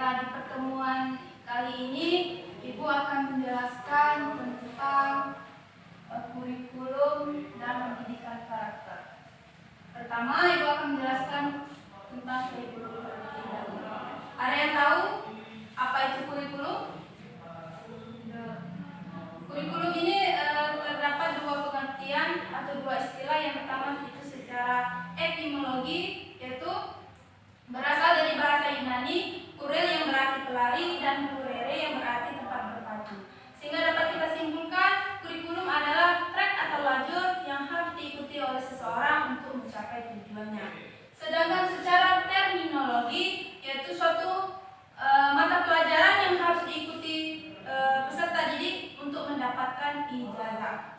Baiklah, di pertemuan kali ini Ibu akan menjelaskan tentang kurikulum dan pendidikan karakter. Pertama, Ibu akan menjelaskan tentang kurikulum terlebih dahulu. Ada yang tahu apa itu kurikulum? Kurikulum ini terdapat dua pengertian atau dua istilah. Yang pertama itu secara etimologi, yaitu berasal dari bahasa Yunani, kuril yang berarti pelari dan kurere yang berarti tempat berpacu. Sehingga dapat kita simpulkan, kurikulum adalah trek atau lajur yang harus diikuti oleh seseorang untuk mencapai tujuannya. Sedangkan secara terminologi, yaitu suatu mata pelajaran yang harus diikuti peserta didik untuk mendapatkan ijazah.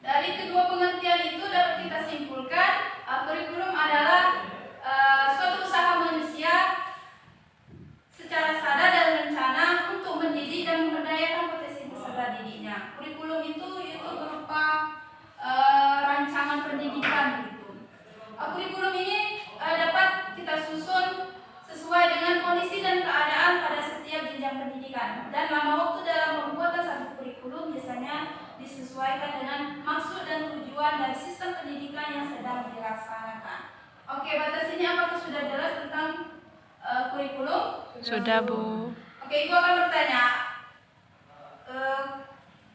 Dari kedua pengertian itu dapat kita simpulkan, kurikulum adalah suatu usaha manusia secara sadar dan rencana untuk mendidik dan memberdayakan potensi peserta didiknya. Kurikulum itu berupa rancangan pendidikan gitu. Kurikulum ini dapat kita susun sesuai dengan kondisi dan keadaan pada setiap jenjang pendidikan, dan lama waktu dalam pembuatan satu kurikulum biasanya disesuaikan dengan maksud dan tujuan dari sistem pendidikan yang sedang dilaksanakan. Oke, batas ini apakah sudah jelas tentang kurikulum? Sudah, Bu. Oke, Ibu akan bertanya,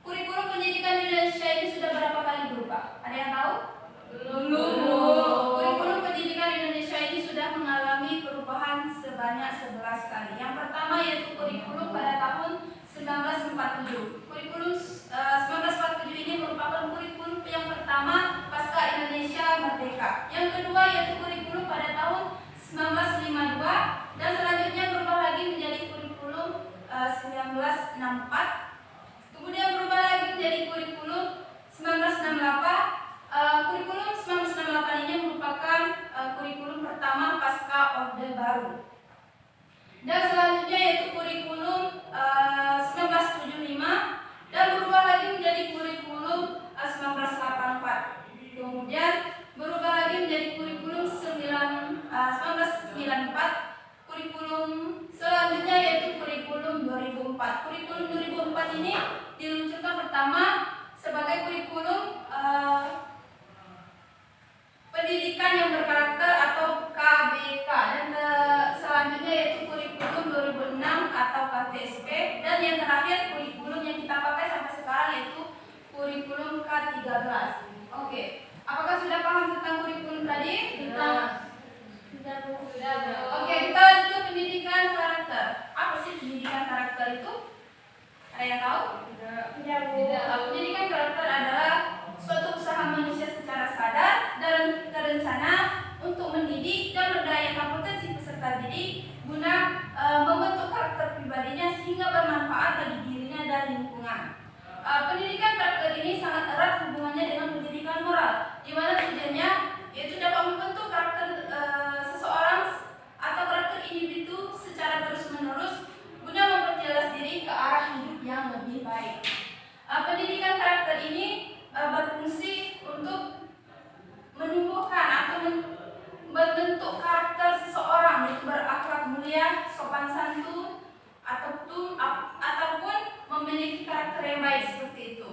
kurikulum pendidikan di Indonesia ini sudah berapa kali berubah? Ada yang tahu? Belum. Kurikulum pendidikan Indonesia ini sudah mengalami perubahan sebanyak 11 kali. Yang pertama yaitu kurikulum pada tahun 1947. Kurikulum 1947 ini merupakan kurikulum yang pertama pasca Indonesia merdeka. Yang kedua yaitu kurikulum pada tahun 1952, dan selanjutnya berubah lagi menjadi kurikulum 1964. Kemudian berubah lagi menjadi kurikulum 1968. Kurikulum 1968 ini merupakan kurikulum pertama pasca Orde Baru. Dan selanjutnya yaitu kurikulum 1975, dan berubah lagi menjadi kurikulum 1984. Kemudian berubah lagi menjadi kurikulum 1994. Kurikulum selanjutnya yaitu kurikulum 2004. Kurikulum 2004 ini diluncurkan pertama sebagai kurikulum pendidikan yang berkarakter atau KBK, dan selanjutnya yaitu kurikulum 2006 atau KTSP, dan yang terakhir kurikulum yang kita pakai sampai sekarang yaitu kurikulum K13. Oke, apakah sudah paham tentang kurikulum tadi? Sudah. Oke, kita lanjut ke pendidikan karakter. Apa sih pendidikan karakter itu? Ada yang tahu? Tidak. Pendidikan karakter adalah suatu usaha manusia secara sadar dan terencana untuk mendidik dan memberdayakan potensi peserta didik guna membentuk karakter pribadinya sehingga bermanfaat bagi dirinya dan lingkungan. Pendidikan karakter ini sangat erat hubungannya dengan pendidikan moral, di mana tujuannya yaitu dapat membentuk karakter seseorang atau karakter individu secara terus-menerus guna memperjelas diri ke arah hidup yang lebih baik. Pendidikan karakter ini berfungsi untuk menumbuhkan atau membentuk karakter seseorang, yaitu berakhlak mulia, sopan santun, ataupun memiliki karakter yang baik seperti itu.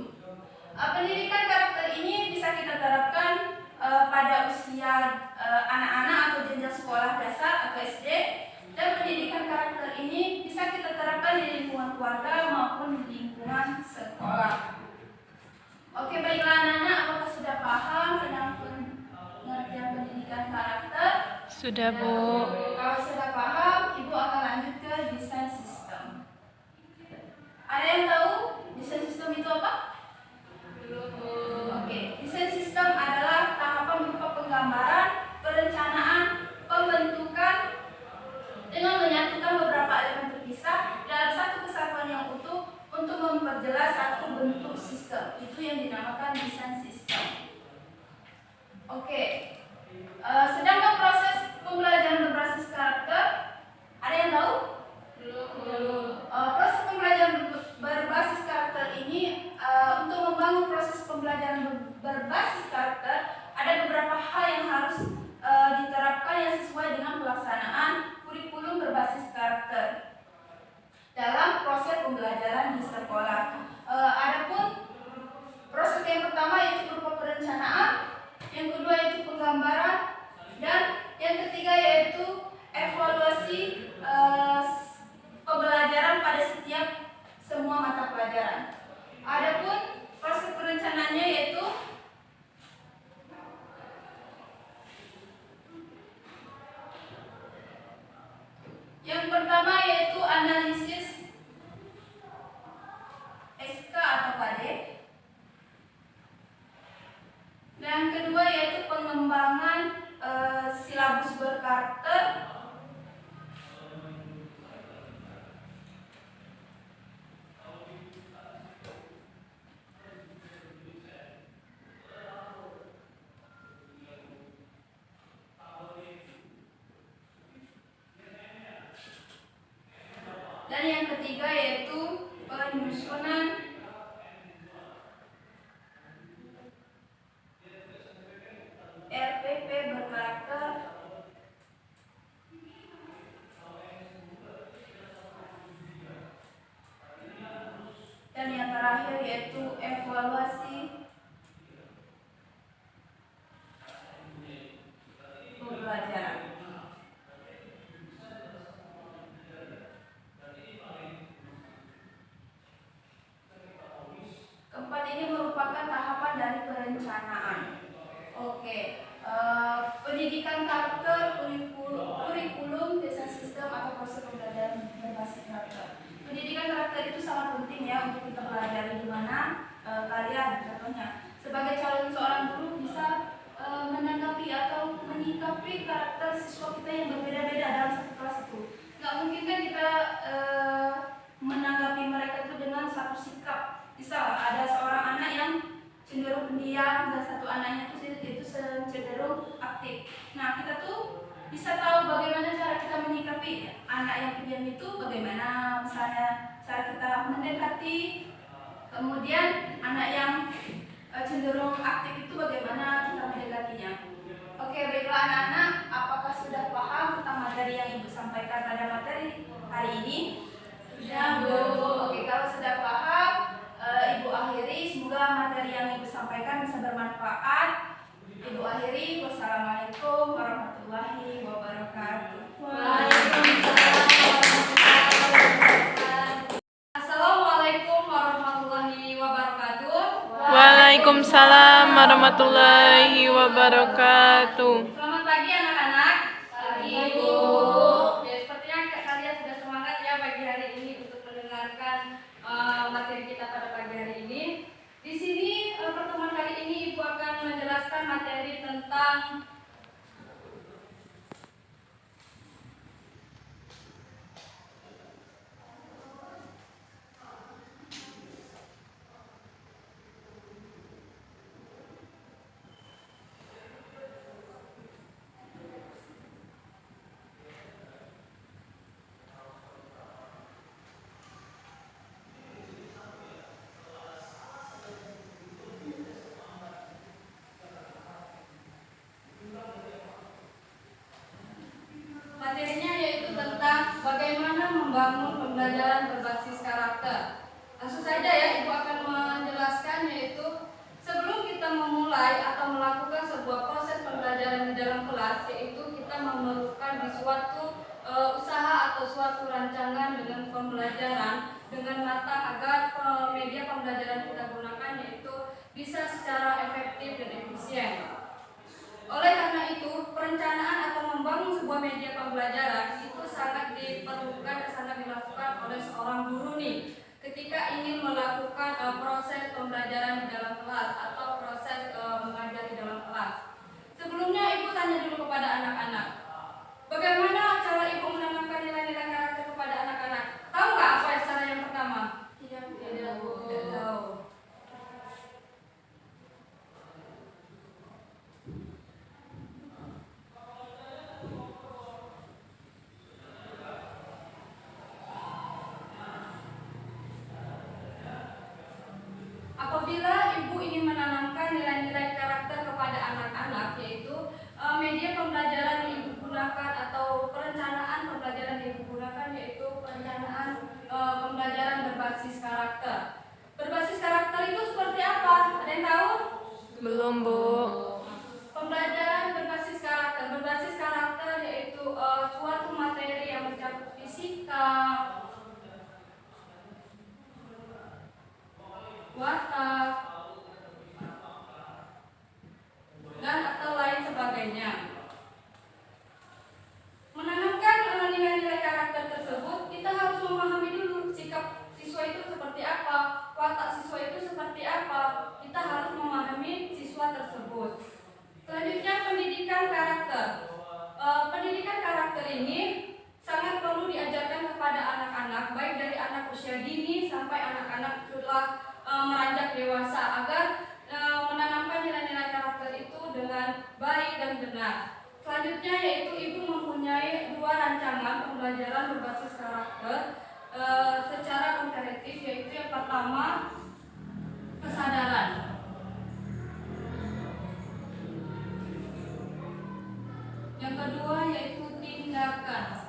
Pendidikan karakter ini bisa kita terapkan pada usia anak-anak atau jenjang sekolah dasar atau SD, dan pendidikan karakter ini bisa kita terapkan di lingkungan keluarga maupun di lingkungan sekolah. Oke, baiklah anak-anak, apakah sudah paham tentang pengertian pendidikan karakter? Sudah, Bu. Kalau sudah paham, Ibu akan lanjut ke desain sistem. Ada yang tahu desain sistem itu apa? Oke, desain sistem adalah tahapan berupa penggambaran, perencanaan, pembentukan dengan menyatukan beberapa elemen terpisah dalam satu kesatuan yang utuh untuk memperjelas satu bentuk sistem. Itu yang dinamakan desain sistem. Oke, sedangkan proses pembelajaran berbasis karakter, ada yang tahu? Proses pembelajaran pembelajaran di sekolah. Adapun proses yang pertama yaitu berupa perencanaan, yang kedua yaitu penggambaran, dan yang ketiga yaitu evaluasi pembelajaran pada setiap semua mata pelajaran. Adapun proses perencanaannya yaitu yang pertama yaitu analisis SK atau KD. Dan yang kedua yaitu pengembangan silabus berkarakter. Dan yang ketiga yaitu penyusunan RPP berkarakter. Dan yang terakhir yaitu evaluasi pembelajaran. Keempat ini merupakan tahapan dari perencanaan. Oke, pendidikan karakter, kurikulum, desain sistem atau proses pembelajaran berbasis karakter. Pendidikan karakter itu sangat penting ya untuk kita pelajari di mana kalian contohnya sebagai calon seorang guru bisa menanggapi atau menyikapi karakter siswa kita yang berbeda-beda dalam satu kelas itu. Nggak mungkin kan kita menanggapi mereka itu dengan satu sikap. Misal ada seorang anak yang cenderung pendiam dan satu anaknya itu cenderung aktif. Nah, kita tuh bisa tahu bagaimana cara kita menyikapi anak yang pendiam itu, bagaimana misalnya cara kita mendekati, kemudian anak yang cenderung aktif itu bagaimana kita mendekatinya. Oke, baiklah anak-anak, apakah sudah paham tentang materi yang Ibu sampaikan pada materi hari ini? Sudah, Bu. Oke, kalau sudah paham, Ibu akhiri. Semoga materi yang Ibu sampaikan bisa bermanfaat. Ibu akhiri. Wassalamualaikum warahmatullahi wabarakatuh. Waalaikumsalam warahmatullahi wabarakatuh. Assalamualaikum warahmatullahi wabarakatuh. Waalaikumsalam warahmatullahi wabarakatuh. Selamat pagi anak-anak. Pagi, Bu. Bu. Ya, sepertinya kalian sudah semangat ya pagi hari ini untuk mendengarkan materi kita pada pagi hari ini. Di sini pertemuan kali ini Ibu akan menjelaskan materi tentang materinya yaitu tentang bagaimana membangun pembelajaran berbasis karakter. Langsung saja ya, Ibu akan menjelaskan yaitu sebelum kita memulai atau melakukan sebuah proses pembelajaran di dalam kelas, yaitu kita memerlukan di suatu usaha atau suatu rancangan dengan pembelajaran dengan matang agar media pembelajaran kita gunakan yaitu bisa secara efektif dan efisien. Oleh karena itu, perencanaan atau membangun sebuah media pembelajaran itu sangat diperlukan dan sangat dilakukan oleh seorang guru nih ketika ingin melakukan proses pembelajaran di dalam kelas atau proses mengajar di dalam kelas. Sebelumnya Ibu tanya dulu kepada anak-anak, bagaimana cara Ibu menanamkan nilai-nilai karakter kepada anak-anak? Tahu nggak apa cara yang pertama? Tidak, Bu. Tidak tahu. berbasis karakter. Berbasis karakter itu seperti apa? Ada yang tahu? Belum, Bu. Pembelajaran berbasis karakter. Berbasis karakter yaitu suatu materi yang mencakup fisika, watak, dan atau lain sebagainya. Menanamkan nilai-nilai karakter tersebut, kita harus memahami dulu sikap siswa itu seperti apa, watak siswa itu seperti apa. Kita harus memahami siswa tersebut. Selanjutnya, pendidikan karakter. Pendidikan karakter ini sangat perlu diajarkan kepada anak-anak, baik dari anak usia dini sampai anak-anak setelah meranjak dewasa, agar menanamkan nilai-nilai karakter itu dengan baik dan benar. Selanjutnya yaitu ibu mempunyai 2 rancangan pembelajaran berbasis karakter secara komparatif, yaitu yang pertama kesadaran, yang kedua yaitu tindakan.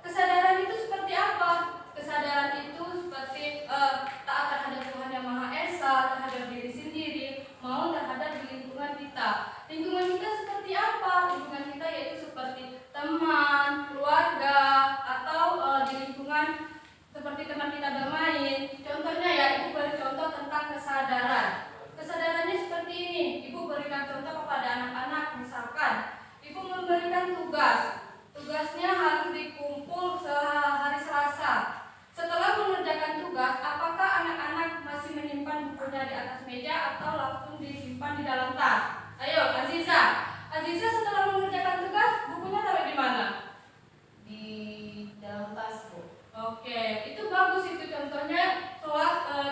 Kesadaran itu seperti apa? Kesadaran itu seperti taat terhadap Tuhan Yang Maha Esa, terhadap diri sendiri, mau terhadap lingkungan kita. Lingkungan kita seperti apa? Lingkungan kita yaitu seperti teman, keluarga, atau di lingkungan seperti teman kita bermain. Contohnya ya, ibu beri contoh tentang kesadaran. Kesadarannya seperti ini. Ibu berikan contoh kepada anak-anak, misalkan ibu memberikan tugas. Tugasnya harus dikumpul sehari Selasa. Setelah mengerjakan tugas, apakah anak-anak masih menyimpan bukunya di atas meja atau langsung disimpan di dalam tas? Ayo, Aziza. Aziza setelah mengerjakan tugas, bukunya taruh di mana? Di dalam tas, Bu. Oke, itu bagus itu contohnya.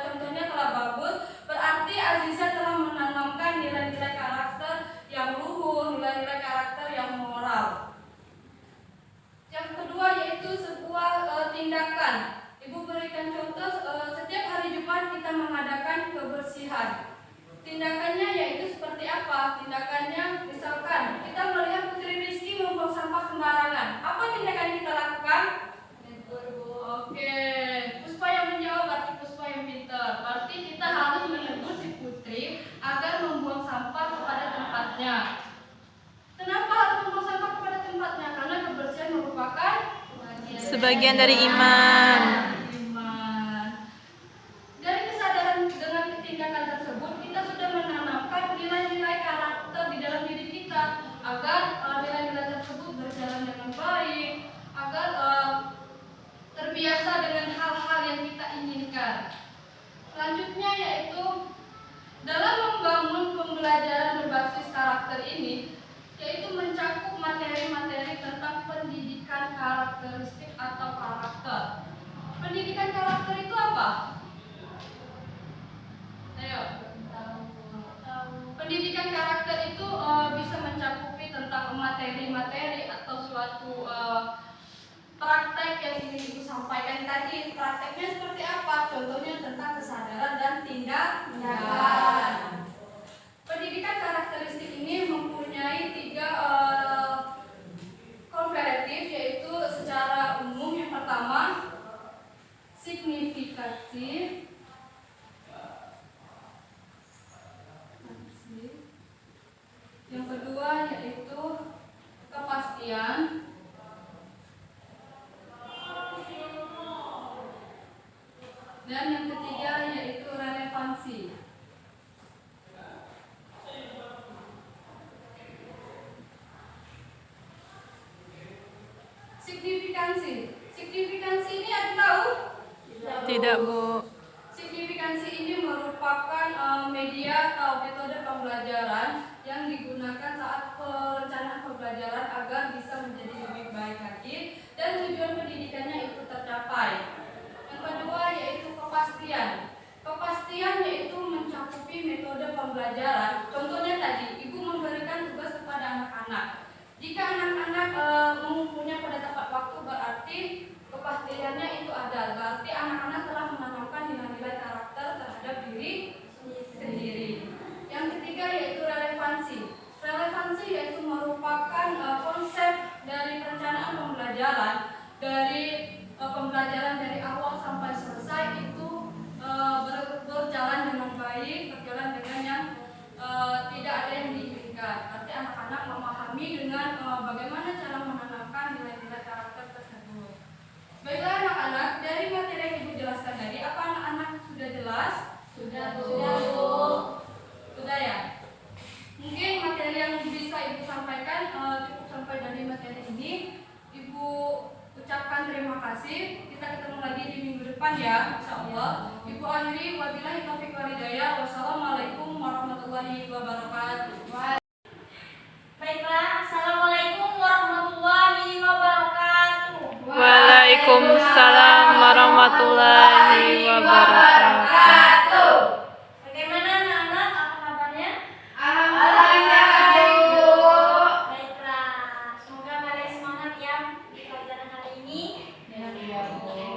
Contohnya telah bagus, berarti Aziza telah menanamkan nilai-nilai karakter yang luhur, nilai-nilai karakter yang moral. Yang kedua yaitu sebuah tindakan. Ibu berikan contoh, setiap hari Jumat kita mengadakan kebersihan. Tindakannya yaitu seperti apa? Tindakannya misalkan kita melihat Putri Rizky membuang sampah sembarangan. Apa tindakan yang kita lakukan? Oke, Puspa yang menjawab, berarti Puspa yang pintar. Berarti kita harus menegur si Putri agar membuang sampah kepada tempatnya. Kenapa harus membuang sampah kepada tempatnya? Karena kebersihan merupakan Sebagian dari iman. Dari kesadaran dengan tindakan tersebut, kita sudah menanamkan nilai-nilai karakter di dalam diri kita agar nilai-nilai tersebut berjalan dengan baik, agar terbiasa dengan hal-hal yang kita inginkan. Selanjutnya yaitu dalam membangun pembelajaran berbasis karakter ini, yaitu mencakup materi-materi tentang pendidikan karakteristik atau karakter. Pendidikan karakter itu apa? Ayo. Pendidikan karakter itu bisa mencakupi tentang materi-materi atau suatu praktek yang ingin Ibu sampaikan tadi. Prakteknya seperti apa? Contohnya tentang kesadaran dan tindakan. Pendidikan karakteristik ini mempunyai 3 komparatif, yaitu secara umum. Yang pertama, signifikasi. Yang kedua yaitu kepastian. Dan yang ketiga yaitu relevansi. Signifikansi ini ada tahu? Tidak, Bu. Signifikansi ini merupakan media atau metode pembelajaran yang digunakan saat perencanaan pembelajaran agar bisa menjadi lebih baik lagi dan tujuan pendidikannya itu tercapai. Yang kedua yaitu kepastian. Kepastian yaitu mencakupi metode pembelajaran. Contohnya tadi, Ibu memberikan tugas kepada anak-anak. Jika anak-anak mengumpulnya pada tepat waktu, berarti kepastiannya itu ada. Berarti anak-anak telah menanamkan nilai-nilai karakter terhadap diri sendiri. Yang ketiga yaitu relevansi. Relevansi merupakan konsep dari perencanaan pembelajaran dari awal sampai selesai itu berjalan dengan baik, berjalan dengan yang tidak ada yang diinginkan. Arti anak-anak memahami dengan bagaimana cara menanamkan nilai-nilai karakter tersebut. Baiklah anak-anak, dari materi yang Ibu jelaskan tadi, apa anak-anak sudah jelas? Sudah, Bu. Sudah ya? Mungkin materi yang bisa Ibu sampaikan cukup sampai dari materi ini. Ibu ucapkan terima kasih. Kita ketemu lagi di minggu depan ya, insya Allah. Ibu akhiri, wabillahi taufiq wal hidayah. Wassalamualaikum warahmatullahi wabarakatuh. Baiklah, assalamualaikum warahmatullahi wabarakatuh. Waalaikumsalam warahmatullahi wabarakatuh. Bagaimana anak-anak? Apa kabarnya? Alhamdulillah, Ibu. Baiklah, semoga kalian semangat ya di pelajaran hari ini.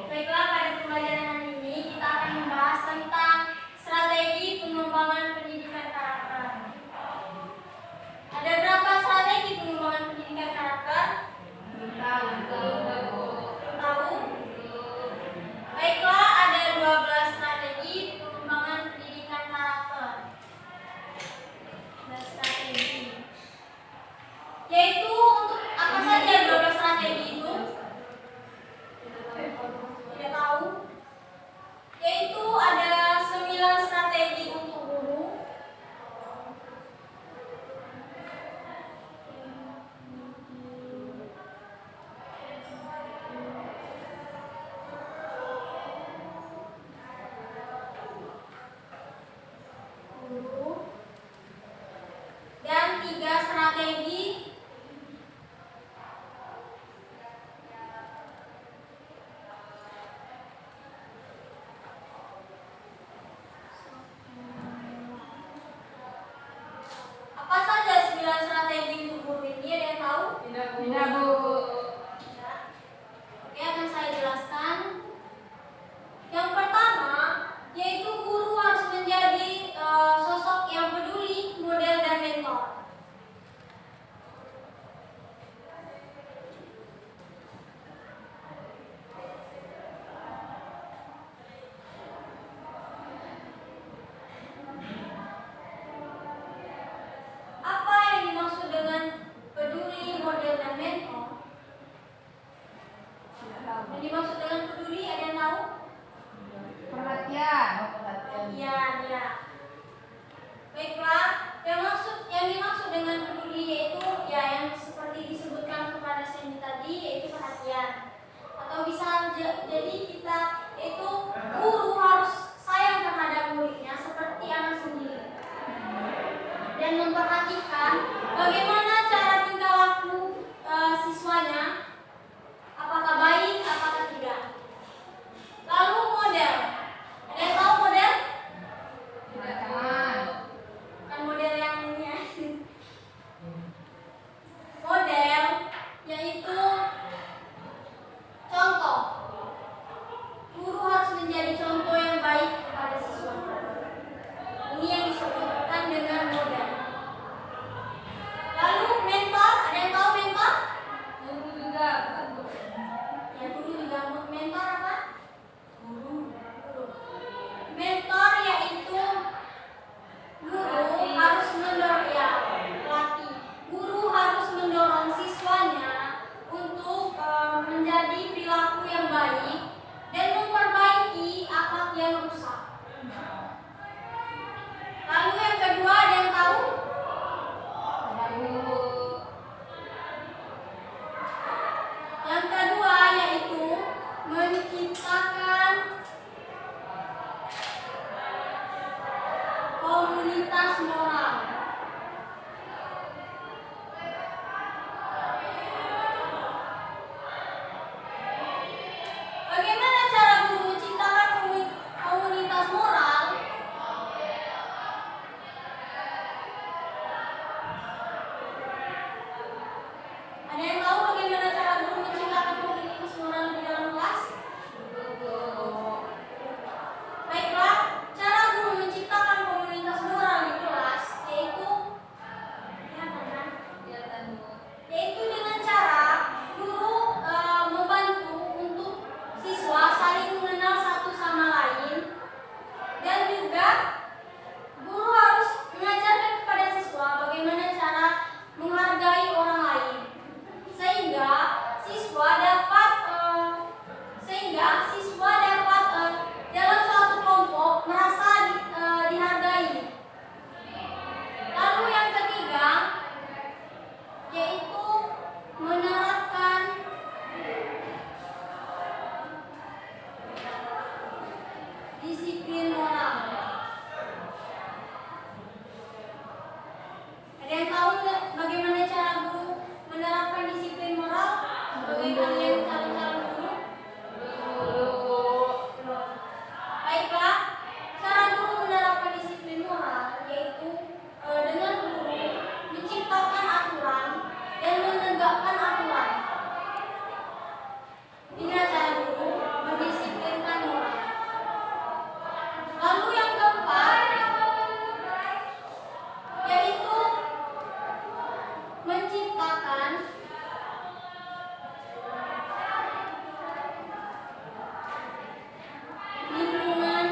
Baiklah, pada pembelajaran hari ini kita akan membahas tentang strategi pengembangan pendidikan karakter. Ada berapa strategi pengembangan pendidikan karakter? Belum tahu? Baiklah, ada 12 strategi pengembangan pendidikan karakter. 12 strategi. Yaitu untuk apa saja 12 strategi itu? Tidak tahu? Yaitu ada 9 strategi untuk guru. Dan 3 strategi menerapkan disiplin moral. Ada yang tahu nggak bagaimana cara guru menerapkan disiplin moral? Bagi kalian calon-calon guru? Baiklah, cara guru menerapkan disiplin moral yaitu dengan guru menciptakan aturan dan menegakkan aturan. Inilah cara guru mendisiplinkan moral. Lalu yang keempat yaitu menciptakan lingkungan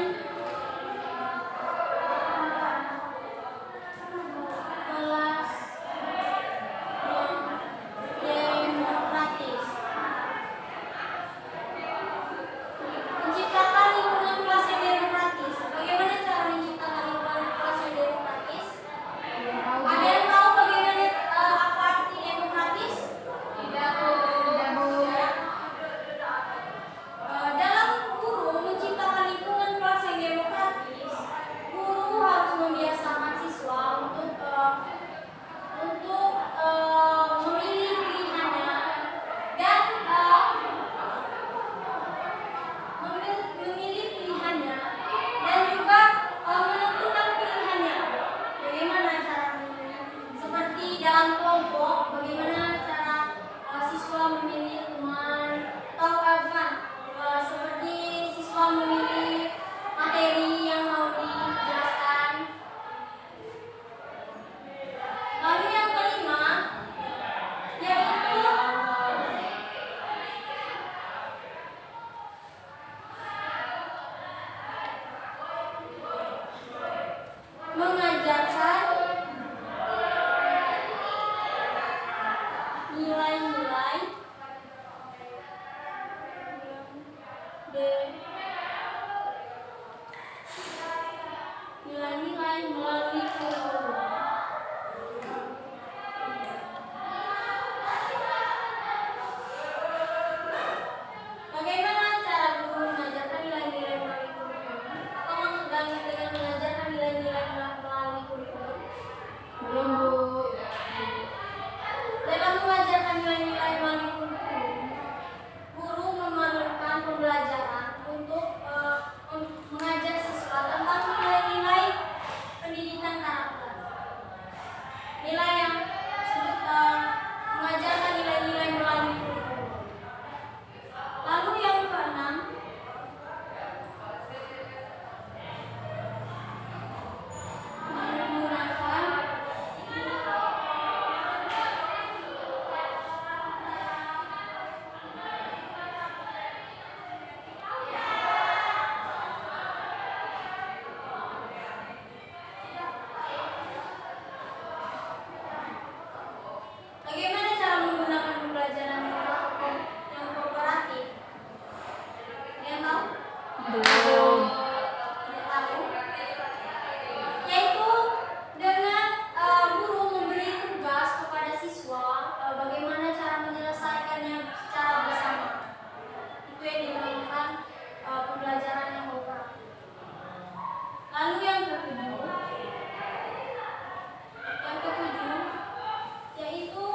kelas yang demokratis. Menciptakan lingkungan kelas yang demokratis. Bagaimana cara menciptakan lingkungan kelas yang demokratis? Ada yang tahu bagaimana apa arti demokratis? Dalam guru menciptakan lingkungan kelas yang demokratis, guru harus membiasakan siswa untuk memilih pilihannya dan juga menentukan pilihannya. Bagaimana cara memilih? Seperti dalam kelompok, bagaimana cara siswa memilih teman atau seperti siswa memilih materi yang mau dijelaskan. Lalu yang kelima yaitu mengajarkan nilai-nilai melalui kurikulum. Bagaimana cara guru mengajarkan nilai-nilai melalui kurikulum? Atau maksud dengan mengajarkan nilai-nilai melalui kurikulum? Belum, Bu. Dalam mengajarkan nilai-nilai melalui kurikulum, guru memerlukan pembelajaran untuk mengajar siswa tentang nilai-nilai pendidikan karakter. Nilai yang mengajarkan nilai-nilai melalui kurikulum. Lalu yang keenam menggunakan bagaimana cara menggunakan pembelajaran yang kooperatif? Yang tahu? Belum. Tidak tahu. Yaitu dengan guru memberi tugas kepada siswa bagaimana cara menyelesaikannya secara bersama. Itu yang dinamakan pembelajaran yang kooperatif. Lalu yang ketujuh yaitu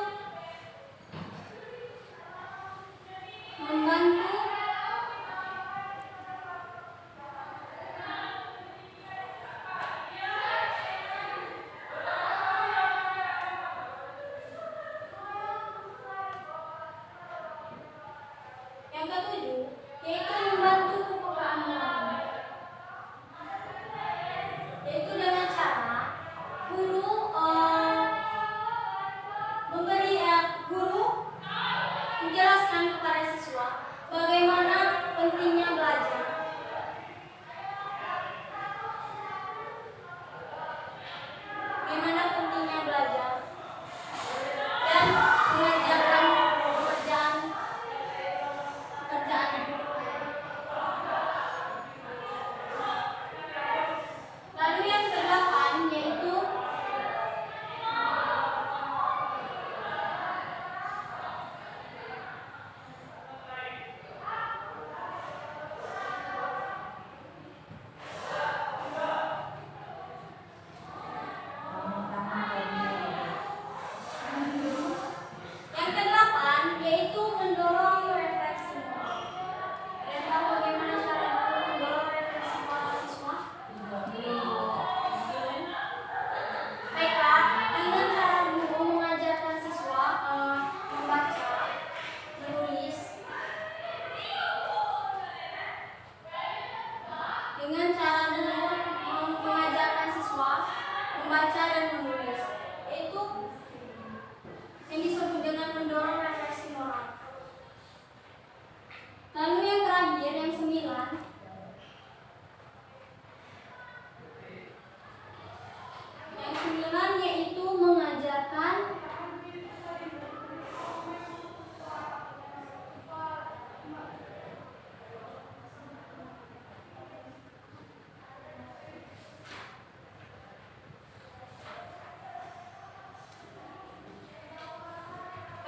membantu kepekaan moral. Yaitu dengan cara guru guru menjelaskan kepada siswa bagaimana pentingnya belajar. Bagaimana pentingnya belajar dan mengajarkan pekerjaan. Lalu yang kedelapan yaitu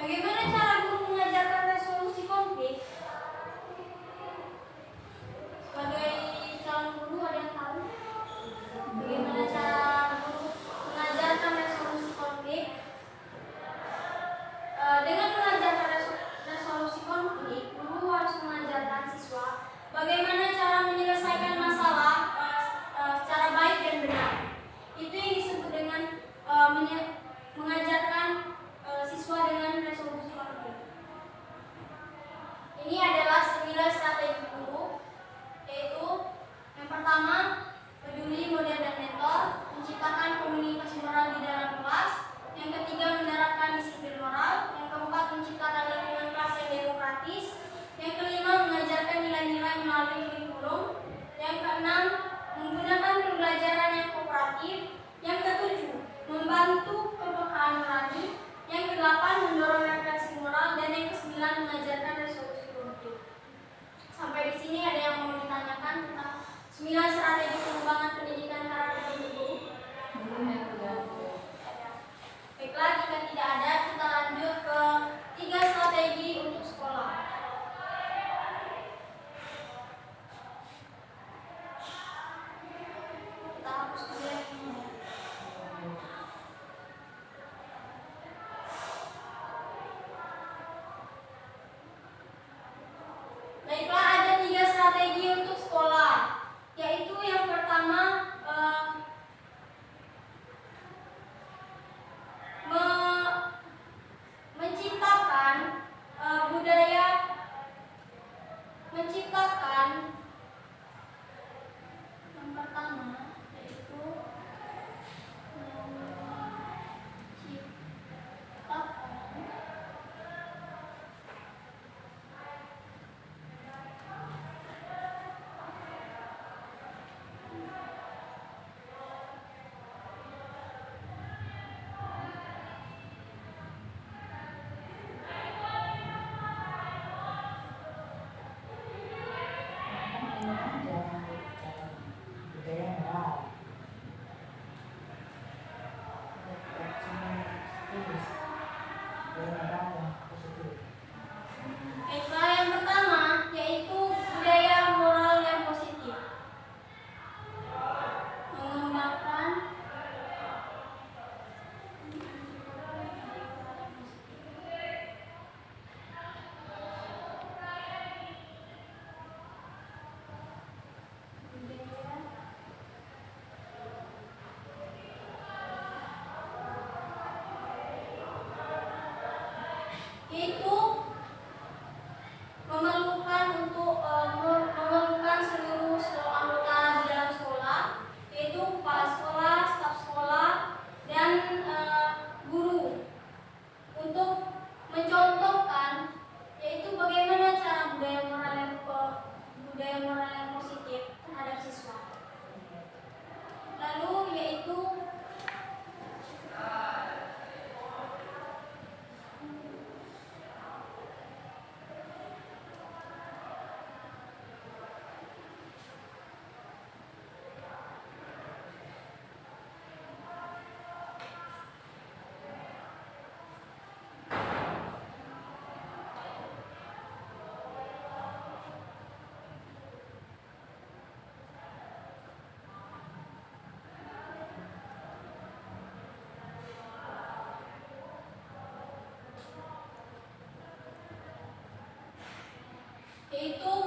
Bagaimana cara guru mengajarkan resolusi konflik? Sebagai calon guru ada yang tahu bagaimana cara guru mengajarkan resolusi konflik? Dengan mengajarkan resolusi konflik, guru harus mengajarkan siswa bagaimana cara menyelesaikan masalah secara baik dan benar. Itu yang disebut dengan mengajarkan siswa dengan resolusi konflik. Ini adalah 9 strategi guru, yaitu yang pertama, peduli model dan mentor, menciptakan komunikasi moral di dalam kelas. Yang ketiga, menerapkan disiplin moral. Yang keempat, menciptakan lingkungan kelas yang demokratis. Yang kelima, mengajarkan nilai-nilai melalui kurikulum. Yang keenam, menggunakan pembelajaran yang kooperatif. Yang ketujuh, membantu kepekaan nurani. Yang kedelapan, mendorong refleksi moral. Dan yang kesembilan, mengajarkan resolusi konflik. Sampai di sini ada yang mau ditanyakan tentang 9 strategi pengembangan pendidikan karakter guru? Baiklah, jika tidak ada, kita lanjut ke 3 strategi untuk sekolah. Kita hapus dulu yang ini. Baiklah, ada 3 strategi untuk sekolah, yaitu yang pertama Baiklah, yang pertama yaitu budaya moral yang positif. Mengembangkan yaitu memerlukan seluruh anggota di dalam sekolah, yaitu kepala sekolah, staf sekolah, dan guru, untuk mencontohkan yaitu bagaimana cara budaya moral yang positif terhadap siswa. Lalu yaitu yaitu